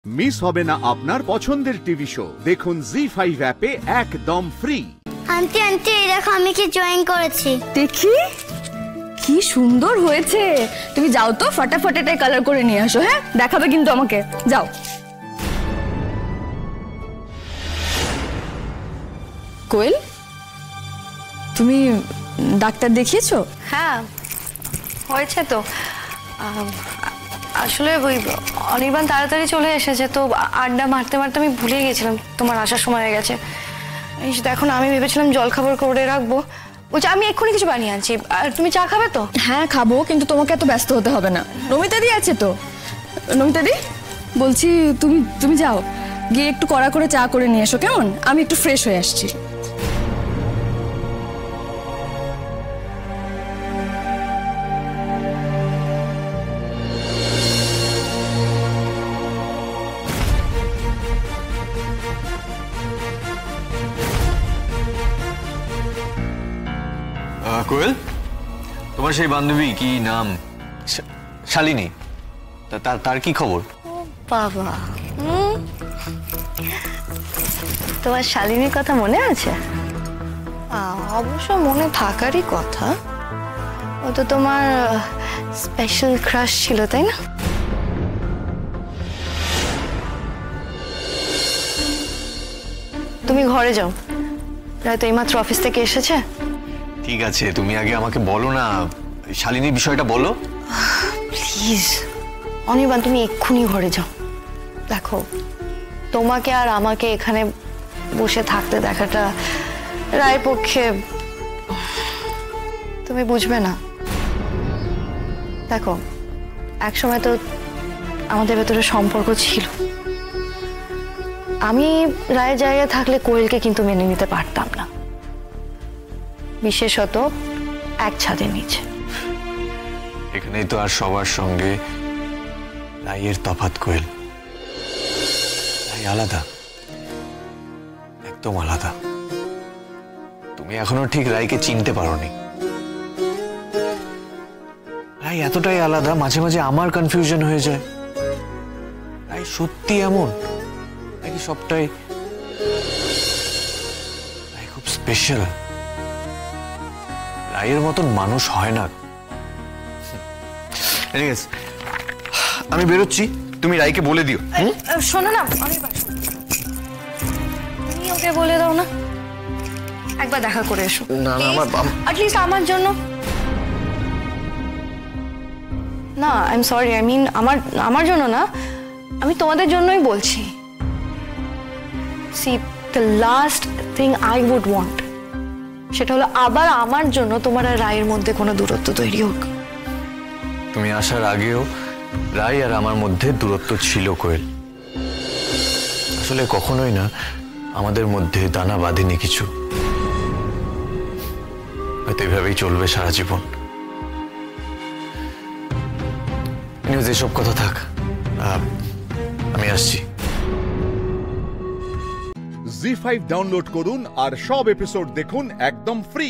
Miss হবে না আপনার পছন্দের টিভি শো। দেখুন জি5 অ্যাপে একদম ফ্রি। আন্টি আন্টি এই দেখো আমি কি জয়েন করেছি। দেখি কি সুন্দর হয়েছে। তুমি যাও তো ফটাফট এটাই কালার করে নিয়ে আসো। হ্যাঁ, দেখাবে কিন্তু আমাকে। যাও। কোয়েল, তুমি ডাক্তার দেখিয়েছো? হ্যাঁ, হয়েছে তো। আসলে ওই অনির্বাণ তাড়াতাড়ি চলে এসেছে, তো আড্ডা মারতে মারতে আমি ভুলে গেছিলাম তোমার আসার সময় হয়ে গেছে। এখন আমি ভেবেছিলাম জলখাবার করে রাখবো। বলছি আমি এক্ষুনি কিছু বানিয়ে আনছি। আর তুমি চা খাবে তো? হ্যাঁ খাবো, কিন্তু তোমাকে এত ব্যস্ত হতে হবে না। নমিতাদি আছে তো। নমিতাদি, বলছি তুমি তুমি যাও, গিয়ে একটু কড়া করে চা করে নিয়ে এসো, কেমন? আমি একটু ফ্রেশ হয়ে আসছি। কোয়েল, তোমার সেই বান্ধবী কি নাম? শালিনী। তার কি খবর? বাবা, তোমার শালিনীর কথা মনে আছে? অবশ্য মনে থাকারই কথা। ও তো তোমার স্পেশাল ক্রাশ ছিল, তাই না? তুমি ঘরে যাও, হয়তো এইমাত্র অফিস থেকে এসেছে। ঠিক আছে, তুমি আগে আমাকে বলো না, শালিনীর বিষয়টা বলো প্লিজ। অনির্বাণ, তুমি এক্ষুনি ঘরে যাও। দেখো, তোমাকে আর আমাকে এখানে বসে থাকতে দেখাটা রায়ের পক্ষে, তুমি বুঝবে না। দেখো, একসময় তো আমাদের ভেতরে সম্পর্ক ছিল। আমি রায়ের জায়গায় থাকলে কোয়েলকে কিন্তু মেনে নিতে পারতাম না, বিশেষত এক ছাদের নিচে। এখানেই তো আর সবার সঙ্গে রায়ের তফাৎ। কোয়েল, রায় আলাদা, একদম আলাদা। তুমি এখনো ঠিক রায়কে চিনতে পারোনি। রায় এতটাই আলাদা, মাঝে মাঝে আমার কনফিউশন হয়ে যায়। রায় সত্যি এমন নাকি সবটাই রায় খুব স্পেশাল? রায়ের মতন মানুষ হয় না। আমি বেরোচ্ছি, তুমি রায়কে বলে দিও। শোনো না অনির্বাণ, তুমি ওকে বলে দাও না, একবার দেখা করে এসো। না না, অ্যাটলিস্ট আমার জন্য। না, I am sorry, I mean আমার জন্য না, আমি তোমাদের জন্যই বলছি। See, the last thing I would want, সেটা হলো আবার আমার জন্য তোমার আর রায়ের মধ্যে কোনো দূরত্ব তৈরি হোক। তুমি আসার আগেও রায় আর আমার মধ্যে দূরত্ব ছিল কোয়েল। আসলে কখনোই না আমাদের মধ্যে দানা বাঁধেনি কিছু। হয়তো এভাবেই চলবে সারা জীবন। এসব কথা থাক, আমি আসছি। জি5 ডাউনলোড করুন আর সব এপিসোড দেখুন একদম ফ্রি।